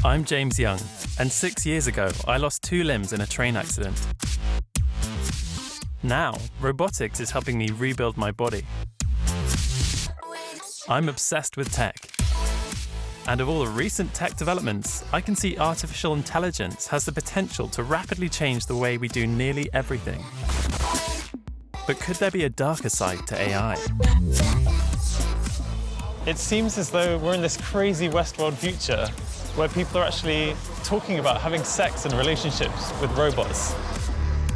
I'm James Young, and 6 years ago, I lost 2 limbs in a train accident. Now, robotics is helping me rebuild my body. I'm obsessed with tech. And of all the recent tech developments, I can see artificial intelligence has the potential to rapidly change the way we do nearly everything. But could there be a darker side to AI? It seems as though we're in this crazy Westworld future where people are actually talking about having sex and relationships with robots.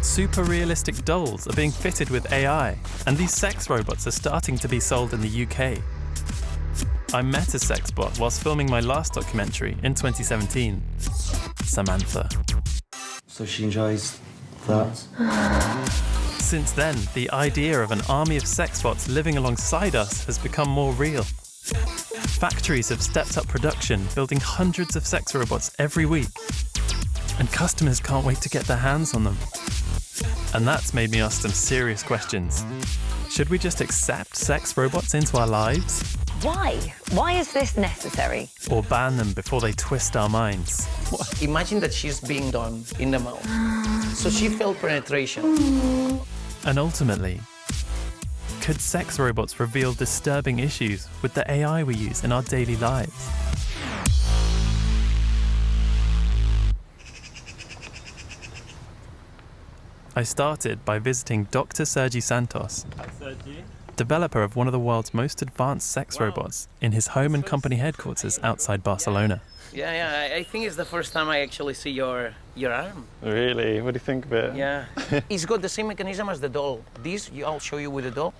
Super realistic dolls are being fitted with AI, and these sex robots are starting to be sold in the UK. I met a sex bot whilst filming my last documentary in 2017, Samantha. So she enjoys that. Since then, the idea of an army of sex bots living alongside us has become more real. Factories have stepped up production, building hundreds of sex robots every week. And customers can't wait to get their hands on them. And that's made me ask some serious questions. Should we just accept sex robots into our lives? Why? Why is this necessary? Or ban them before they twist our minds? Imagine that she's being done in the mouth. So she felt penetration. And ultimately, could sex robots reveal disturbing issues with the AI we use in our daily lives? I started by visiting Dr Sergi Santos, developer of one of the world's most advanced sex robots, in his home and company headquarters outside Barcelona. Yeah, I think it's the first time I actually see your arm. Really? What do you think of it? Yeah. It's got the same mechanism as the doll. I'll show you with the doll.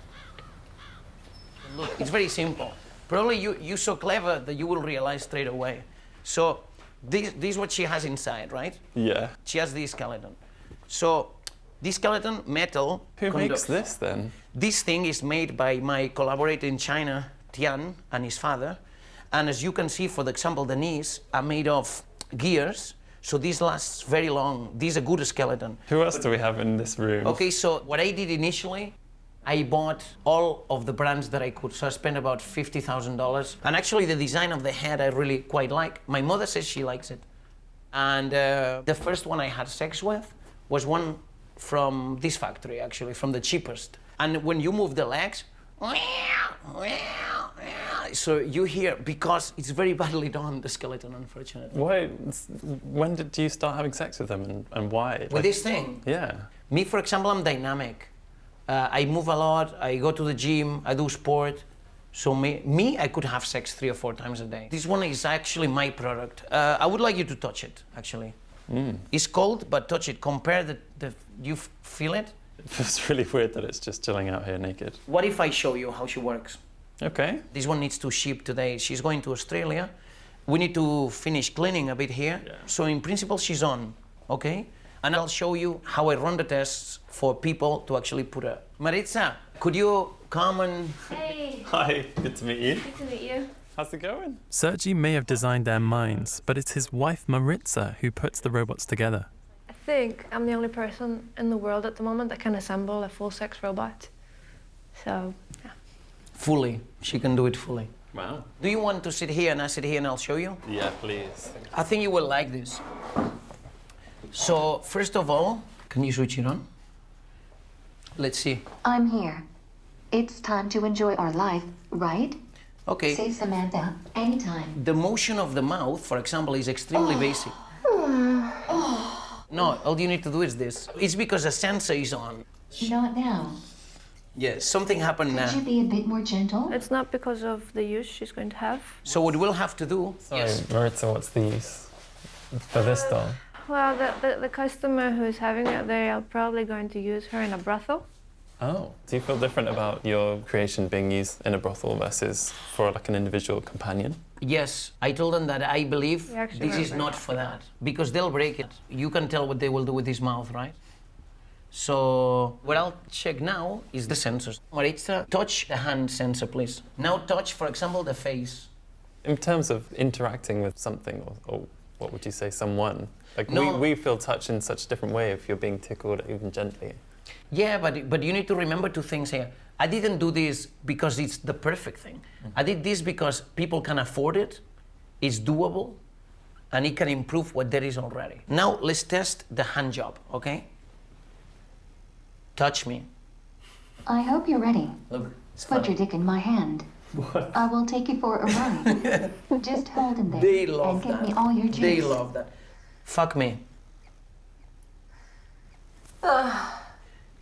Look, it's very simple. Probably you're so clever that you will realize straight away. So this is what she has inside, right? Yeah. She has the skeleton. So this skeleton, metal... Who makes this, then? This thing is made by my collaborator in China, Tian, and his father. And as you can see, for example, the knees are made of gears, so this lasts very long. This is a good skeleton. Who else do we have in this room? Okay, so what I did initially, I bought all of the brands that I could. So I spent about $50,000. And actually, the design of the head I really quite like. My mother says she likes it. And the first one I had sex with was one from this factory, actually, from the cheapest. And when you move the legs, so you hear, because it's very badly done, the skeleton, unfortunately. Why? When did you start having sex with them, and why? With this thing? Yeah. Me, for example, I'm dynamic. I move a lot, I go to the gym, I do sport. So me, I could have sex 3 or 4 times a day. This one is actually my product. I would like you to touch it, actually. It's cold, but touch it. Compare you feel it? It feels really weird that it's just chilling out here naked. What if I show you how she works? Okay. This one needs to ship today. She's going to Australia. We need to finish cleaning a bit here. Yeah. So in principle, she's on, okay? And I'll show you how I run the tests for people to actually put her. Maritza, could you come and... Hey. Hi, good to meet you. Good to meet you. How's it going? Sergi may have designed their minds, but it's his wife Maritza who puts the robots together. I think I'm the only person in the world at the moment that can assemble a full sex robot. So, yeah. Fully. She can do it fully. Wow. Do you want to sit here and I sit here and I'll show you? Yeah, please. I think you will like this. So, first of all, can you switch it on? Let's see. I'm here. It's time to enjoy our life, right? Okay. Say Samantha, anytime. The motion of the mouth, for example, is extremely basic. No, all you need to do is this. It's because the sensor is on. Not now. Yes, something happened now. Could you be a bit more gentle? It's not because of the use she's going to have. So what we'll have to do... Sorry, Maritza, what's the use for this doll? Well, the customer who's having it, they are probably going to use her in a brothel. Oh, do you feel different about your creation being used in a brothel versus for like an individual companion? Yes, I told them that I believe this is not for that, because they'll break it. You can tell what they will do with his mouth, right? So what I'll check now is the sensors. Maritza, touch the hand sensor, please. Now touch, for example, the face. In terms of interacting with something, or what would you say, someone? Like No. we feel touch in such a different way if you're being tickled, even gently. Yeah, but you need to remember 2 things here. I didn't do this because it's the perfect thing. I did this because people can afford it, it's doable, and it can improve what there is already. Now let's test the hand job, okay? Touch me. I hope you're ready. Look, it's Put funny. your dick in my hand. What? I will take you for a ride. Just hold in there They love and give that. me all your juice. They love that. Fuck me.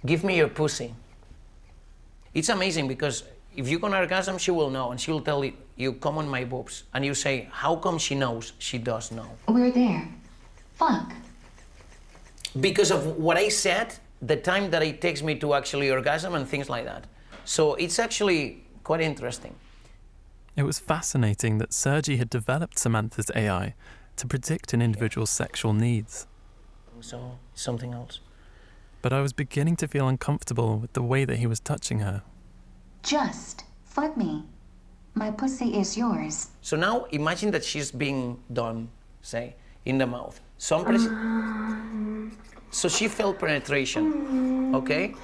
Give me your pussy. It's amazing because if you can orgasm, she will know, and she will tell you, come on my boobs. And you say, how come she knows? She does know. We're there. Fuck. Because of what I said, the time that it takes me to actually orgasm and things like that. So it's actually quite interesting. It was fascinating that Sergi had developed Samantha's AI to predict an individual's sexual needs. So, something else. But I was beginning to feel uncomfortable with the way that he was touching her. Just fuck me. My pussy is yours. So now imagine that she's being done, say, in the mouth. So she felt penetration, okay?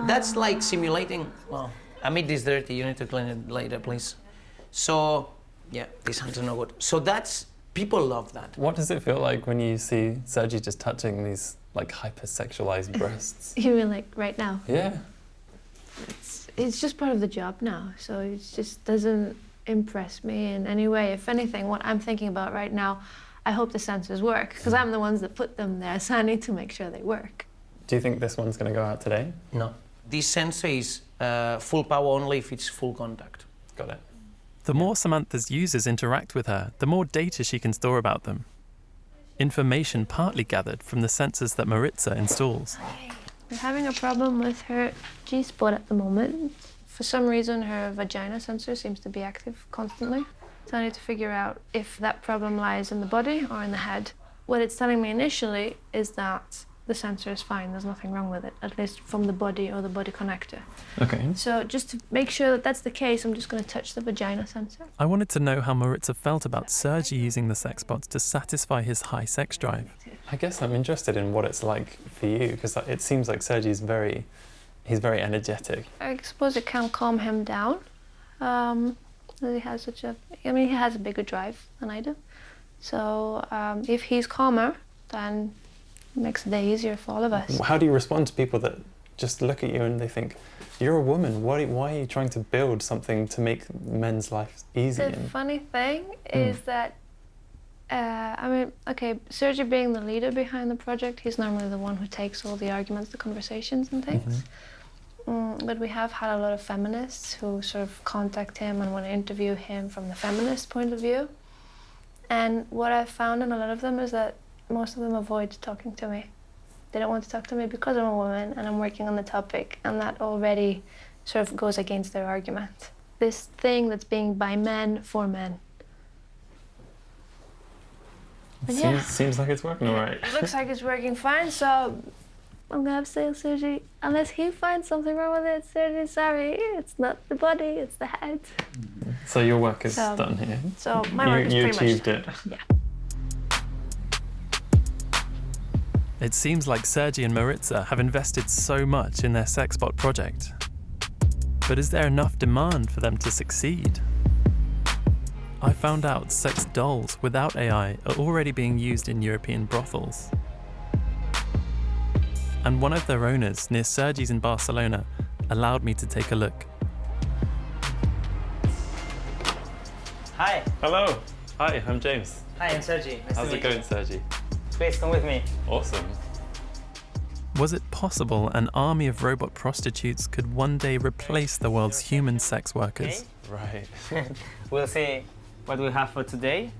That's like simulating, well, I made this dirty, you need to clean it later, please. So, yeah, these hands are no good. So that's, people love that. What does it feel like when you see Sergi just touching these like hypersexualized breasts? You mean like right now? Yeah. It's just part of the job now, so it just doesn't impress me in any way. If anything, what I'm thinking about right now, I hope the sensors work, because I'm the ones that put them there, so I need to make sure they work. Do you think this one's going to go out today? No. This sensor is full power only if it's full contact. Got it. The more Samantha's users interact with her, the more data she can store about them. Information partly gathered from the sensors that Maritza installs. We're having a problem with her G-spot at the moment. For some reason, her vagina sensor seems to be active constantly. So I need to figure out if that problem lies in the body or in the head. What it's telling me initially is that the sensor is fine, there's nothing wrong with it, at least from the body or the body connector. Okay. So just to make sure that that's the case, I'm just going to touch the vagina sensor. I wanted to know how Maritza felt about Sergi using the sex bots to satisfy his high sex drive. I guess I'm interested in what it's like for you, because it seems like Sergi's very energetic. I suppose it can calm him down. He has he has a bigger drive than I do. So if he's calmer, then it makes the day easier for all of us. How do you respond to people that just look at you and they think, you're a woman, why are you trying to build something to make men's life easy? The funny thing is that, Sergei being the leader behind the project, he's normally the one who takes all the arguments, the conversations and things. But we have had a lot of feminists who sort of contact him and want to interview him from the feminist point of view. And what I've found in a lot of them is that most of them avoid talking to me. They don't want to talk to me because I'm a woman and I'm working on the topic, and that already sort of goes against their argument. This thing that's being by men for men. Seems like it's working all right. It looks like it's working fine, so I'm gonna have to say, Sergi, unless he finds something wrong with it, Sergi, sorry, it's not the body, it's the head. So your work is done here. So my work is pretty much achieved it. Yeah. It seems like Sergi and Maritza have invested so much in their sexbot project. But is there enough demand for them to succeed? I found out sex dolls without AI are already being used in European brothels. And one of their owners near Sergi's in Barcelona allowed me to take a look. Hi. Hello. Hi, I'm James. Hi, I'm Sergi. Nice How's to it meet going, you. Sergi? Please come with me. Awesome. Was it possible an army of robot prostitutes could one day replace the world's human sex workers? Right. We'll see what we have for today.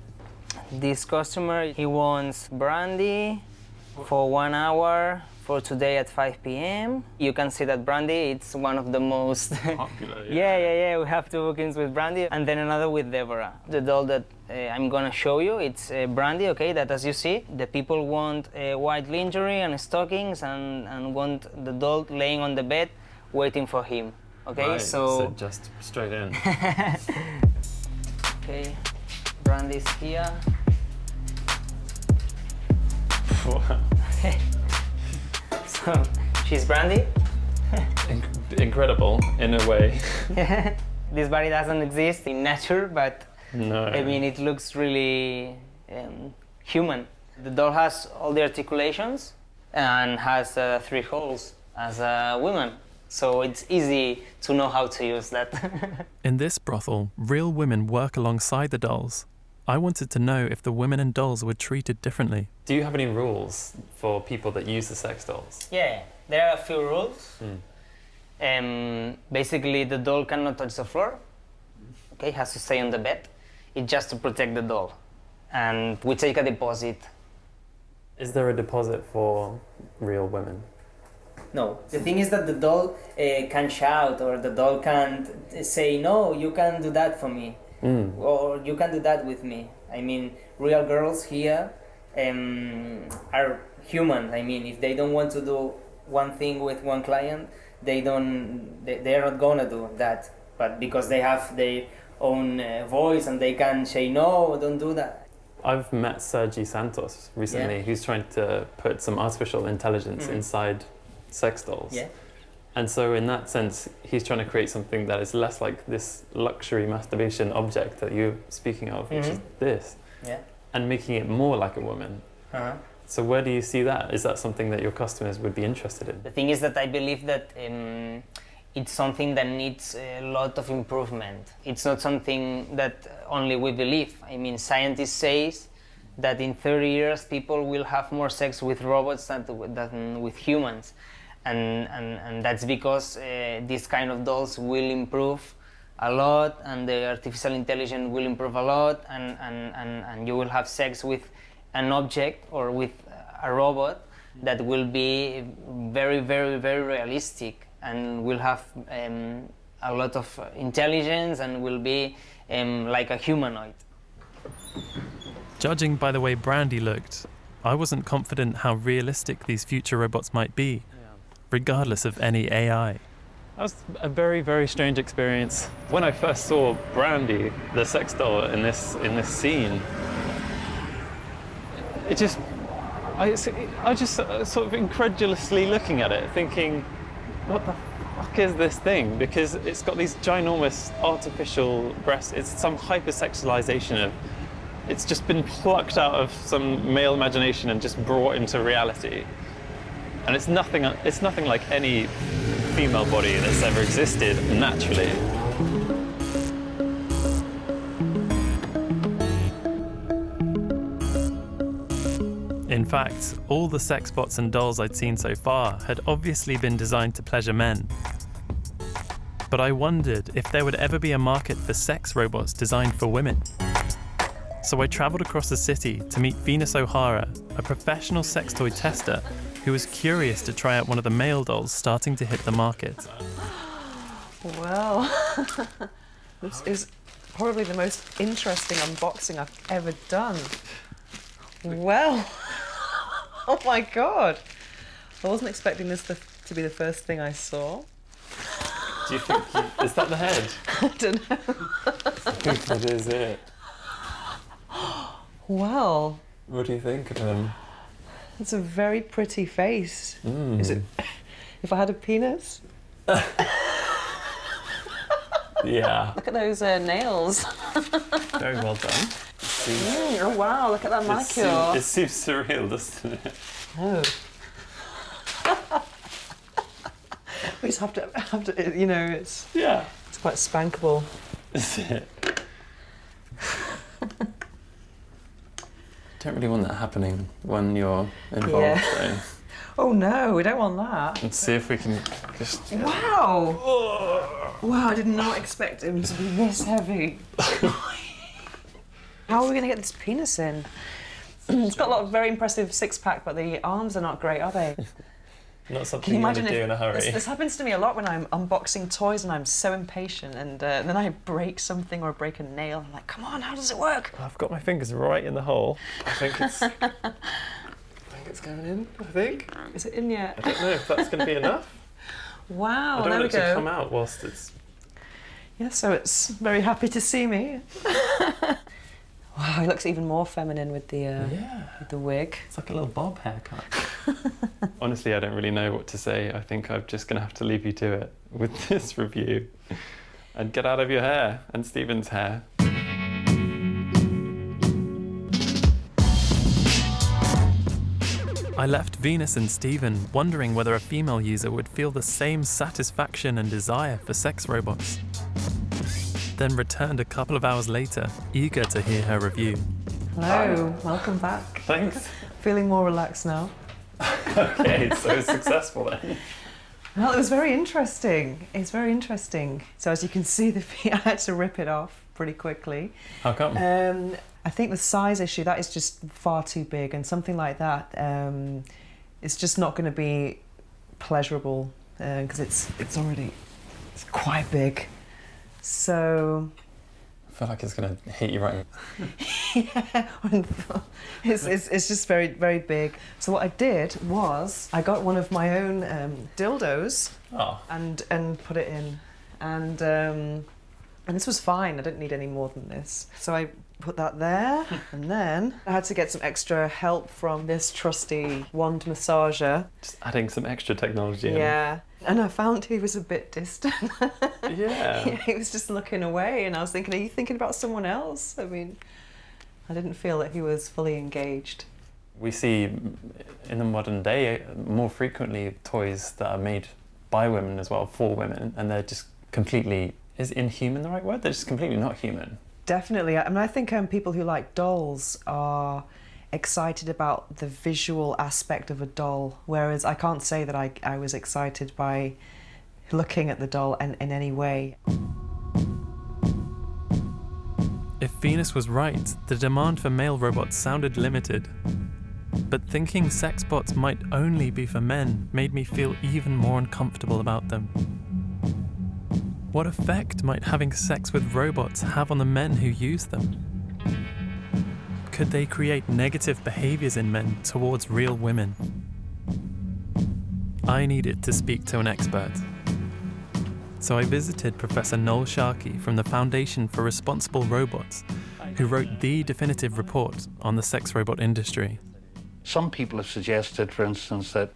This customer, he wants brandy for 1 hour for today at 5 p.m. You can see that brandy, it's one of the most Popular, yeah. We have 2 bookings with brandy and then another with Deborah. The doll that I'm gonna show you, it's brandy, okay, that as you see, the people want white lingerie and stockings and want the doll laying on the bed waiting for him, okay? Right, so just straight in. Okay, brandy's here. So, she's brandy. Incredible, in a way. This body doesn't exist in nature, but No. I mean, it looks really human. The doll has all the articulations and has 3 holes as a woman. So it's easy to know how to use that. In this brothel, real women work alongside the dolls. I wanted to know if the women and dolls were treated differently. Do you have any rules for people that use the sex dolls? Yeah, there are a few rules. Basically, the doll cannot touch the floor. Okay, has to stay on the bed. It's just to protect the doll. And we take a deposit. Is there a deposit for real women? No. The thing is that the doll can shout, or the doll can't say, no, you can't do that for me. Or you can do that with me. I mean, real girls here are human. I mean, if they don't want to do one thing with one client, they're not gonna do that. But because they have their own voice and they can say, no, don't do that. I've met Sergi Santos recently, who's trying to put some artificial intelligence inside sex dolls. Yeah. And so in that sense, he's trying to create something that is less like this luxury masturbation object that you're speaking of, which is this, and making it more like a woman. So where do you see that? Is that something that your customers would be interested in? The thing is that I believe that it's something that needs a lot of improvement. It's not something that only we believe. I mean, scientists say that in 30 years people will have more sex with robots than with humans. And that's because these kind of dolls will improve a lot, and the artificial intelligence will improve a lot, and you will have sex with an object or with a robot that will be very, very, very realistic, and will have a lot of intelligence and will be like a humanoid. Judging by the way Brandy looked, I wasn't confident how realistic these future robots might be, regardless of any AI. That was a very, very strange experience. When I first saw Brandy, the sex doll in this scene, I just sort of incredulously looking at it, thinking, what the fuck is this thing? Because it's got these ginormous artificial breasts. It's some hypersexualization of. It's just been plucked out of some male imagination and just brought into reality. And it's nothing like any female body that's ever existed naturally. In fact, all the sex bots and dolls I'd seen so far had obviously been designed to pleasure men. But I wondered if there would ever be a market for sex robots designed for women. So I travelled across the city to meet Venus O'Hara, a professional sex toy tester who was curious to try out one of the male dolls starting to hit the market. Well, this is probably the most interesting unboxing I've ever done. Well, oh my God. I wasn't expecting this to be the first thing I saw. Do you think, is that the head? I don't know. I think that is it. Well. What do you think of him? It's a very pretty face. Is it? If I had a penis? Yeah. Look at those nails. Very well done. Oh wow, look at that manicure. It seems surreal, doesn't it? Oh. We just have to, you know, it's quite spankable. Is it? Don't really want that happening when you're involved, though. Oh no, we don't want that. Let's see if we can just... Wow! Wow, I did not expect him to be this heavy. How are we going to get this penis in? It's got a lot of very impressive six-pack, but the arms are not great, are they? Not something you want to do in a hurry. This happens to me a lot when I'm unboxing toys and I'm so impatient, and then I break something or break a nail. I'm like, come on, how does it work? I've got my fingers right in the hole. I think it's going in, I think. Is it in yet? I don't know if that's going to be enough. Wow, I don't there we want it go. to come out whilst it's... Yeah, so it's very happy to see me. Wow, he looks even more feminine with the wig. It's like a little bob haircut. Honestly, I don't really know what to say. I think I'm just going to have to leave you to it with this review. And get out of your hair and Stephen's hair. I left Venus and Stephen wondering whether a female user would feel the same satisfaction and desire for sex robots. Then returned a couple of hours later, eager to hear her review. Hello, welcome back. Thanks. Feeling more relaxed now. Okay, so it's successful then. Well, it was very interesting. It's very interesting. So as you can see, I had to rip it off pretty quickly. How come? I think the size issue, that is just far too big, and something like that, it's just not going to be pleasurable because it's quite big. So I feel like it's going to hit you right. yeah, it's just very, very big. So what I did was I got one of my own dildos and put it in, and this was fine. I didn't need any more than this. So I put that there, and then I had to get some extra help from this trusty wand massager. Just adding some extra technology in. Yeah. And I found he was a bit distant. Yeah. He was just looking away, and I was thinking, are you thinking about someone else? I mean, I didn't feel that he was fully engaged. We see in the modern day more frequently toys that are made by women as well, for women, and they're just completely, is inhuman the right word? They're just completely not human. Definitely. I mean, I think people who like dolls are excited about the visual aspect of a doll, whereas I can't say that I was excited by looking at the doll in any way. If Venus was right, the demand for male robots sounded limited. But thinking sex bots might only be for men made me feel even more uncomfortable about them. What effect might having sex with robots have on the men who use them? Could they create negative behaviours in men towards real women? I needed to speak to an expert. So I visited Professor Noel Sharkey from the Foundation for Responsible Robots, who wrote the definitive report on the sex robot industry. Some people have suggested, for instance, that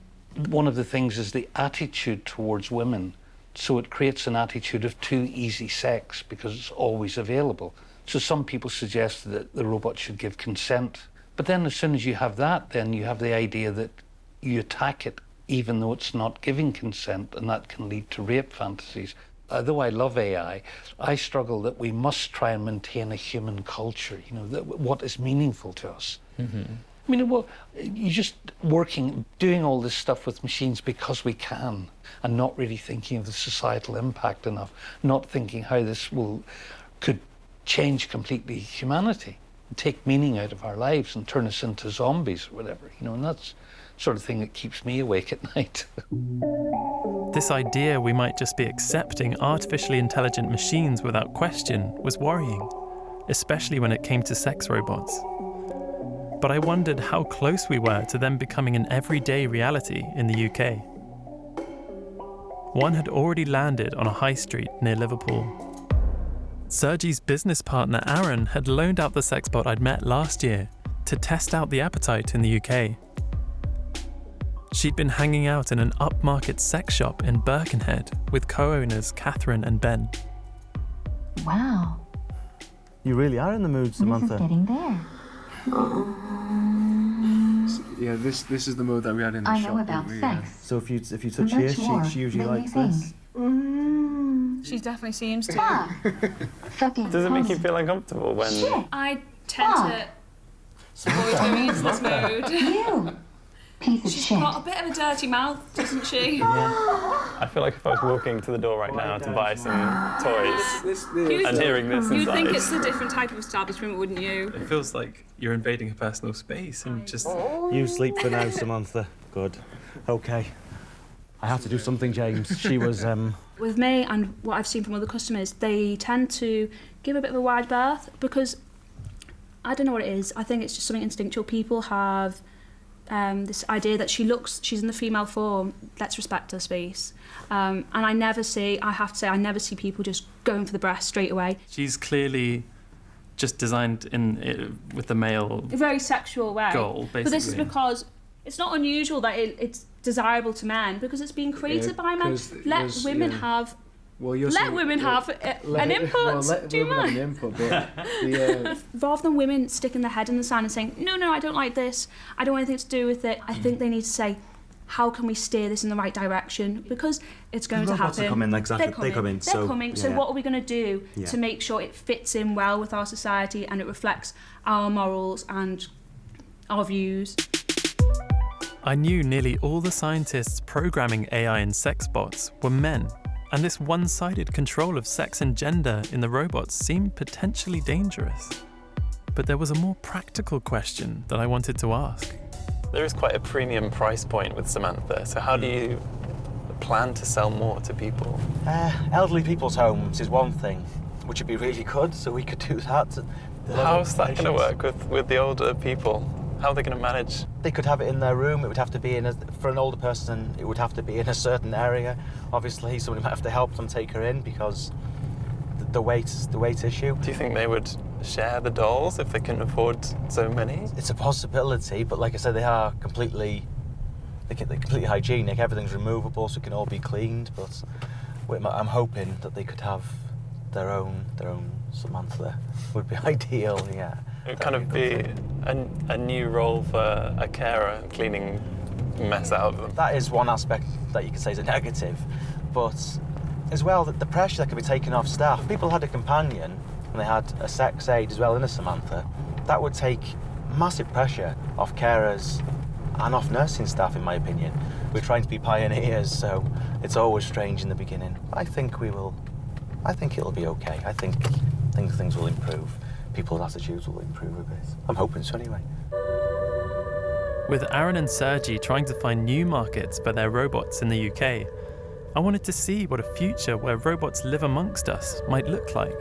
one of the things is the attitude towards women. So it creates an attitude of too easy sex because it's always available. So some people suggest that the robot should give consent. But then as soon as you have that, then you have the idea that you attack it even though it's not giving consent, and that can lead to rape fantasies. Although I love AI, I struggle that we must try and maintain a human culture, you know, that what is meaningful to us. Mm-hmm. I mean, well, you're just doing all this stuff with machines because we can, and not really thinking of the societal impact enough, not thinking how this could change completely humanity, and take meaning out of our lives and turn us into zombies or whatever, you know, and that's the sort of thing that keeps me awake at night. This idea we might just be accepting artificially intelligent machines without question was worrying, especially when it came to sex robots. But I wondered how close we were to them becoming an everyday reality in the UK. One had already landed on a high street near Liverpool. Sergi's business partner Arran had loaned out the sexbot I'd met last year to test out the appetite in the UK. She'd been hanging out in an upmarket sex shop in Birkenhead with co-owners Catherine and Ben. Wow. You really are in the mood, Samantha. This is getting there. Yeah, this is the mode that we had in the I shop. know about sex. So if you touch here, she usually likes this. She definitely seems to. Does it make you feel uncomfortable when... Shit. I tend to avoid going into this mode. You piece of She's shit. got a bit of a dirty mouth, doesn't she? I feel like if I was walking to the door right now to buy some toys and hearing this You'd inside... think it's a different type of establishment, wouldn't you? It feels like you're invading a personal space and just... You sleep for now, Samantha. Good. Okay. I had to do something, James. She was, With me and what I've seen from other customers, they tend to give a bit of a wide berth because I don't know what it is. I think it's just something instinctual. People have this idea that she's in the female form, let's respect her space. And I have to say, I never see people just going for the breast straight away. She's clearly just designed with the male... A very sexual way. Goal, basically. But this is because it's not unusual that it's desirable to men because it's being created by men. Let women have Well, you're let saying- women have an input. Well, let Do you women have mind? an input, but the, Rather than women sticking their head in the sand and saying, no, I don't like this, I don't want anything to do with it, I think they need to say, how can we steer this in the right direction? Because it's going to Robots happen. are coming, exactly. They come in, They're so, coming. So yeah. what are we going to do Yeah. to make sure it fits in well with our society and it reflects our morals and our views? I knew nearly all the scientists programming AI and sex bots were men, and this one-sided control of sex and gender in the robots seemed potentially dangerous. But there was a more practical question that I wanted to ask. There is quite a premium price point with Samantha, so how do you plan to sell more to people? Elderly people's homes is one thing, which would be really good, so we could do that. How's that going to work with the older people? How are they going to manage? They could have it in their room. It would have to be for an older person, it would have to be in a certain area. Obviously, somebody might have to help them take her in because the weight issue. Do you think they would share the dolls if they can afford so many? It's a possibility, but like I said, they're completely hygienic. Everything's removable, so it can all be cleaned. But I'm hoping that they could have their own Samantha. Would be ideal, yeah. It would kind of be a new role for a carer, cleaning mess out of them. That is one aspect that you could say is a negative, but as well, the pressure that could be taken off staff. If people had a companion and they had a sex aide as well in a Samantha, that would take massive pressure off carers and off nursing staff, in my opinion. We're trying to be pioneers, so it's always strange in the beginning. I think it'll be okay. I think things will improve. People's attitudes will improve a bit. I'm hoping so anyway. With Arran and Sergei trying to find new markets for their robots in the UK, I wanted to see what a future where robots live amongst us might look like.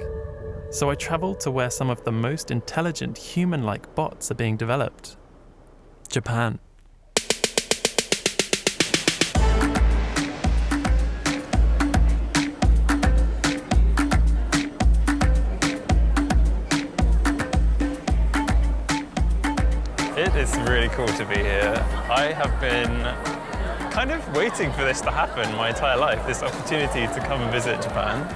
So I travelled to where some of the most intelligent human-like bots are being developed. Japan. It is really cool to be here. I have been kind of waiting for this to happen my entire life, this opportunity to come and visit Japan,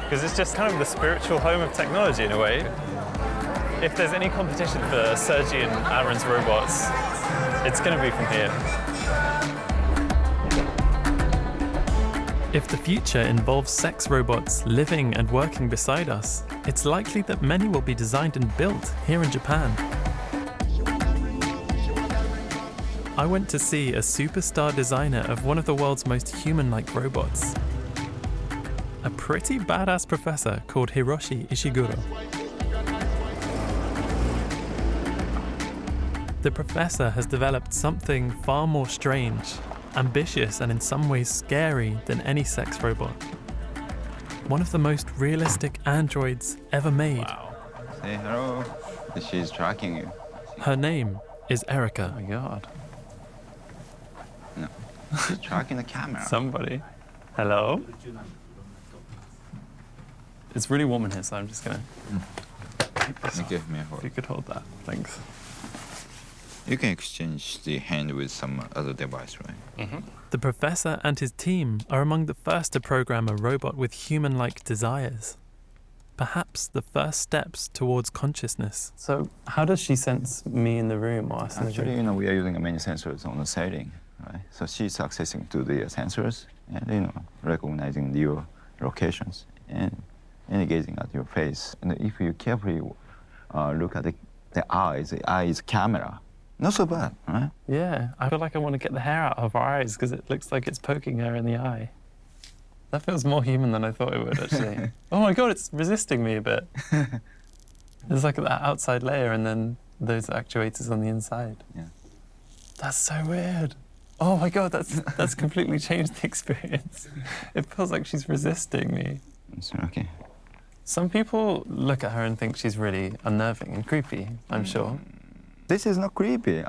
because it's just kind of the spiritual home of technology in a way. If there's any competition for Sergi and Arran's robots, it's going to be from here. If the future involves sex robots living and working beside us, it's likely that many will be designed and built here in Japan. I went to see a superstar designer of one of the world's most human-like robots. A pretty badass professor called Hiroshi Ishiguro. The professor has developed something far more strange, ambitious, and in some ways scary than any sex robot. One of the most realistic androids ever made. Wow. Say hello. She's tracking you. Her name is Erica. Oh my god. No. She's tracking the camera. Somebody. Hello? It's really warm in here, so I'm just gonna... Give me a hold. If you could hold that, thanks. You can exchange the hand with some other device, right? Mm-hmm. The professor and his team are among the first to program a robot with human-like desires. Perhaps the first steps towards consciousness. So how does she sense me in the room or us in the Actually, room? we are using many sensors on the setting, right? So she's accessing to the sensors and, recognizing your locations and gazing at your face. And if you carefully look at the eye is camera. Not so bad, right? Yeah, I feel like I want to get the hair out of her eyes because it looks like it's poking her in the eye. That feels more human than I thought it would, actually. Oh my god, it's resisting me a bit. There's like that outside layer and then those actuators on the inside. Yeah. That's so weird. Oh my god, that's completely changed the experience. It feels like she's resisting me. It's okay. Some people look at her and think she's really unnerving and creepy, I'm sure. This is not creepy.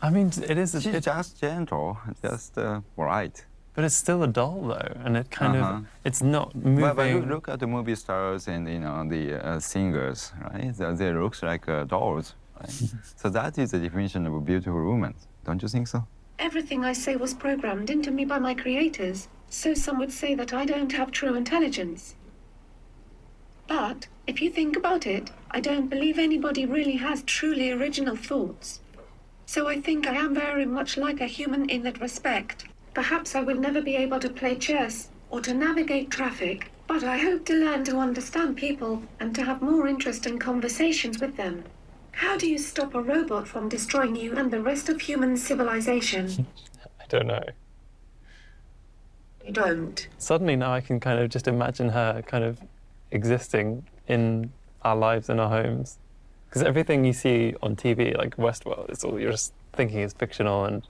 I mean, it is. She's just gentle, just bright. But it's still a doll, though, and it kind of, it's not moving. But you look at the movie stars and, the singers, right? They look like dolls, right? So that is the definition of a beautiful woman. Don't you think so? Everything I say was programmed into me by my creators, so some would say that I don't have true intelligence. But, if you think about it, I don't believe anybody really has truly original thoughts. So I think I am very much like a human in that respect. Perhaps I will never be able to play chess or to navigate traffic, but I hope to learn to understand people and to have more interesting conversations with them. How do you stop a robot from destroying you and the rest of human civilization? I don't know. You don't. Suddenly now I can kind of just imagine her kind of existing in our lives and our homes. Because everything you see on TV, like Westworld, it's all you're just thinking is fictional and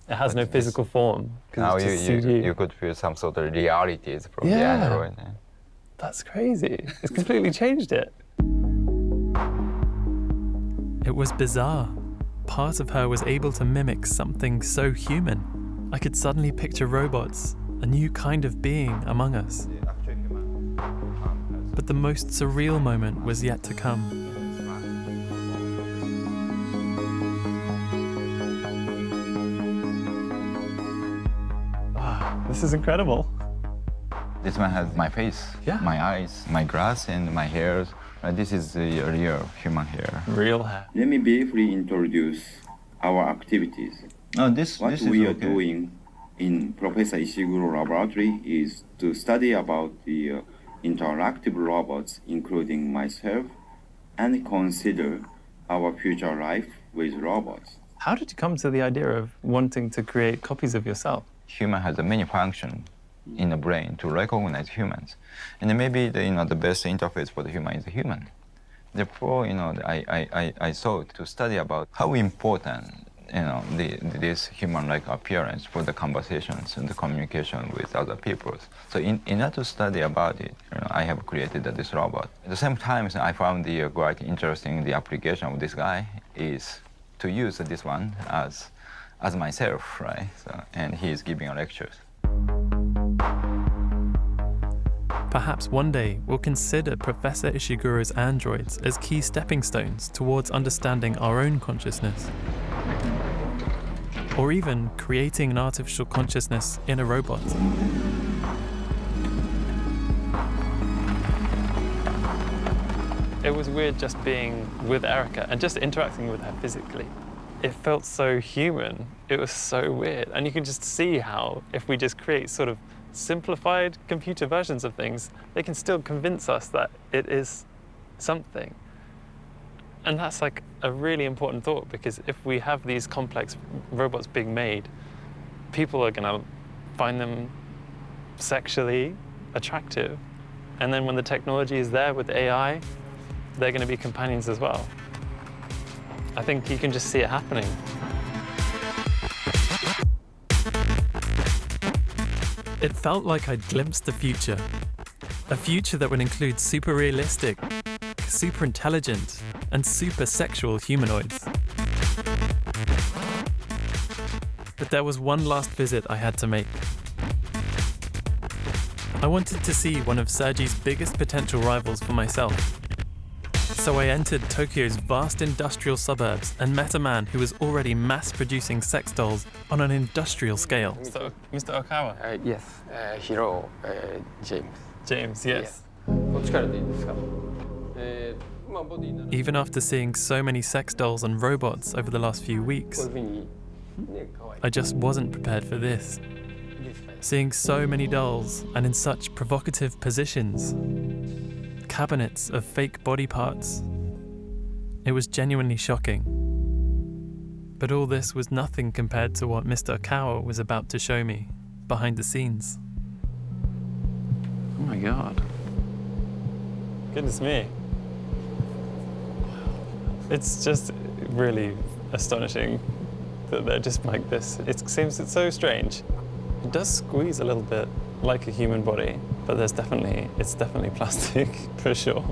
it has no physical form. Now it's just you could feel some sort of realities from the android. That's crazy. It's completely changed it. It was bizarre. Part of her was able to mimic something so human. I could suddenly picture robots, a new kind of being among us. But the most surreal moment was yet to come. This is incredible. This one has my face, my eyes, my grass, and my hairs. This is the real human hair. Real hair. Let me briefly introduce our activities. What we are doing in Professor Ishiguro laboratory is to study about the interactive robots, including myself, and consider our future life with robots. How did you come to the idea of wanting to create copies of yourself? Human has a many function in the brain to recognize humans, and maybe the best interface for the human is the human. Therefore, I thought to study about how important this human-like appearance for the conversations and the communication with other people. So in order to study about it, I have created this robot. At the same time, I found quite interesting the application of this guy is to use this one as myself, right? So, and he is giving lectures. Perhaps one day we'll consider Professor Ishiguro's androids as key stepping stones towards understanding our own consciousness. Or even creating an artificial consciousness in a robot. It was weird just being with Erica and just interacting with her physically. It felt so human. It was so weird. And you can just see how if we just create sort of simplified computer versions of things, they can still convince us that it is something. And that's like a really important thought, because if we have these complex robots being made, people are gonna find them sexually attractive. And then when the technology is there with AI, they're gonna be companions as well. I think you can just see it happening. It felt like I'd glimpsed the future. A future that would include super realistic, super intelligent, and super sexual humanoids. But there was one last visit I had to make. I wanted to see one of Sergi's biggest potential rivals for myself. So I entered Tokyo's vast industrial suburbs and met a man who was already mass-producing sex dolls on an industrial scale. So, Mr. Okawa? Yes, Hiro James. James, yes. Even after seeing so many sex dolls and robots over the last few weeks, I just wasn't prepared for this. Seeing so many dolls and in such provocative positions, cabinets of fake body parts, it was genuinely shocking. But all this was nothing compared to what Mr. Okawa was about to show me behind the scenes. Oh my God. Goodness me. It's just really astonishing that they're just like this. It seems it's so strange. It does squeeze a little bit like a human body, but it's definitely plastic for sure.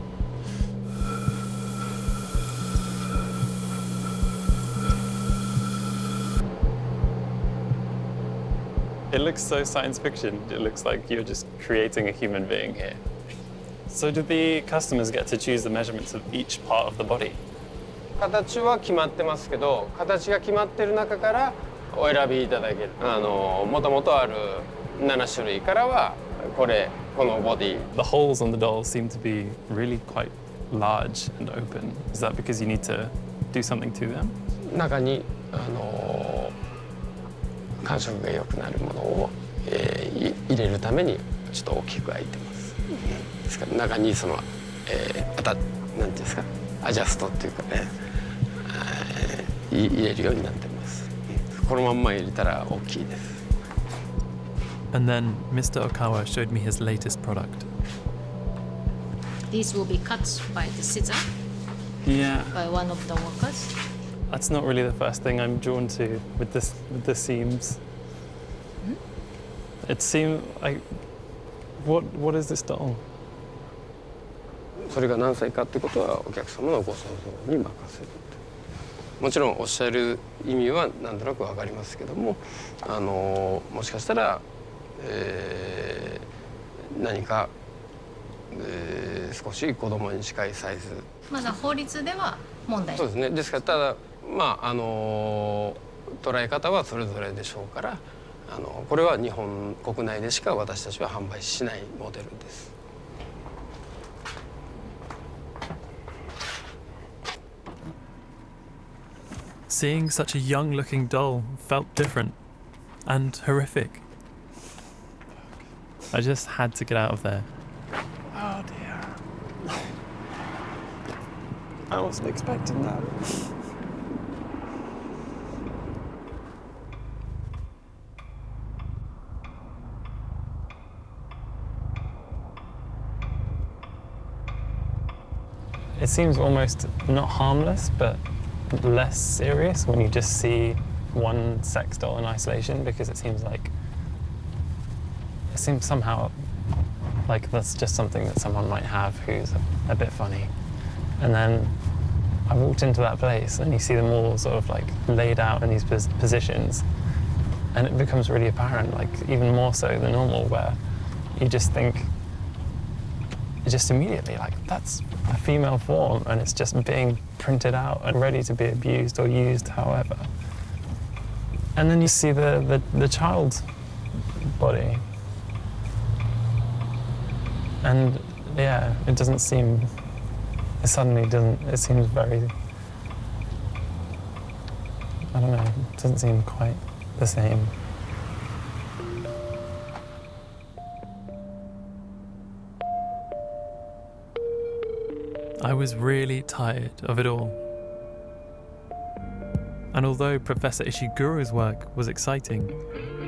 It looks so science fiction. It looks like you're just creating a human being here. So do the customers get to choose the measurements of each part of the body? 形は決まってますけど、形が決まってる中からお選びいただける。もともとある7種類からはこのボディ。The holes on the dolls seem to be really quite large and open. Is that because you need to do something to them? 中に感触が良くなるものを、入れるためにちょっと大きく開いてます。ですから中にその、なんていうんですか、アジャストっていうかね、入れるようになってます。このまんま入れたら大きいです。And then Mr. Okawa showed me his latest product. These will be cut by the scissor. Yeah. By one of the workers. That's not really the first thing I'm drawn to with the seams. It seems like what is this doll? それが何歳かってことはお客様のご想像に任せる。もちろんおっしゃる意味はなんとなくわかりますけども、もしかしたら、何か、少し子供に近いサイズ。まだ法律では問題ない。そうですね。ですからただ捉え方はそれぞれでしょうから、これは日本国内でしか私たちは販売しないモデルです。Seeing such a young-looking doll felt different and horrific. I just had to get out of there. Oh dear. I wasn't expecting that. It seems almost not harmless, but less serious when you just see one sex doll in isolation, because it seems somehow like that's just something that someone might have who's a bit funny. And then I walked into that place and you see them all sort of like laid out in these positions, and it becomes really apparent, like even more so than normal, where you just think just immediately like that's a female form and it's just being printed out and ready to be abused or used however. And then you see the child's body, and yeah, it seems very, I don't know, it doesn't seem quite the same. I was really tired of it all. And although Professor Ishiguro's work was exciting,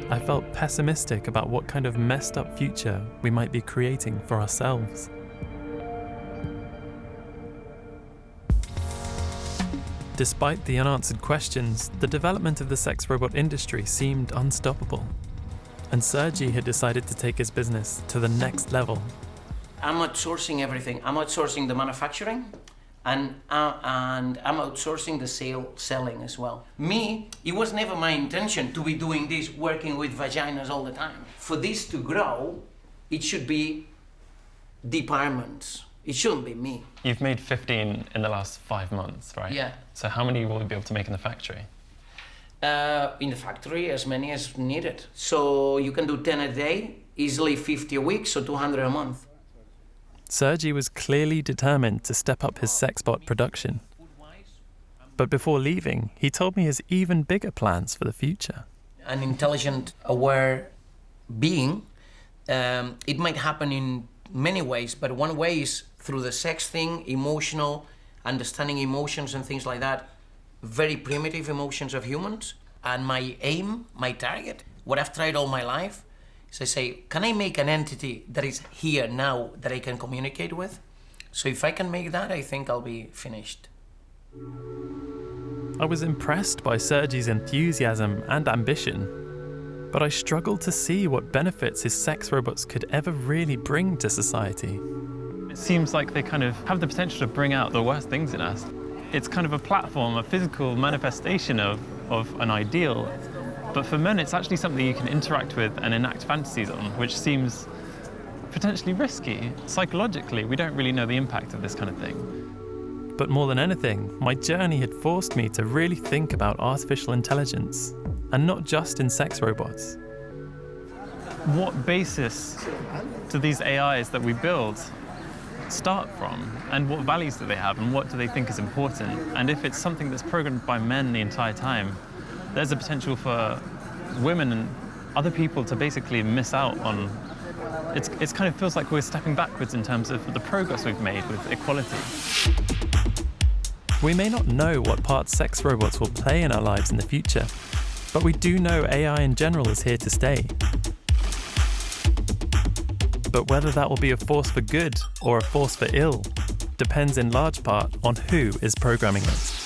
I felt pessimistic about what kind of messed up future we might be creating for ourselves. Despite the unanswered questions, the development of the sex robot industry seemed unstoppable. And Sergi had decided to take his business to the next level. I'm outsourcing everything. I'm outsourcing the manufacturing, and I'm outsourcing the selling as well. Me, it was never my intention to be doing this, working with vaginas all the time. For this to grow, it should be departments. It shouldn't be me. You've made 15 in the last 5 months, right? Yeah. So how many will you be able to make in the factory? In the factory, as many as needed. So you can do 10 a day, easily 50 a week, so 200 a month. Sergi was clearly determined to step up his sexbot production. But before leaving, he told me his even bigger plans for the future. An intelligent, aware being, it might happen in many ways, but one way is through the sex thing, emotional, understanding emotions and things like that, very primitive emotions of humans. And my aim, my target, what I've tried all my life, so I say, can I make an entity that is here now that I can communicate with? So if I can make that, I think I'll be finished. I was impressed by Sergi's enthusiasm and ambition, but I struggled to see what benefits his sex robots could ever really bring to society. It seems like they kind of have the potential to bring out the worst things in us. It's kind of a platform, a physical manifestation of an ideal. But for men, it's actually something you can interact with and enact fantasies on, which seems potentially risky. Psychologically, we don't really know the impact of this kind of thing. But more than anything, my journey had forced me to really think about artificial intelligence, and not just in sex robots. What basis do these AIs that we build start from? And what values do they have? And what do they think is important? And if it's something that's programmed by men the entire time, there's a potential for women and other people to basically miss out on. It's kind of feels like we're stepping backwards in terms of the progress we've made with equality. We may not know what part sex robots will play in our lives in the future, but we do know AI in general is here to stay. But whether that will be a force for good or a force for ill depends in large part on who is programming it.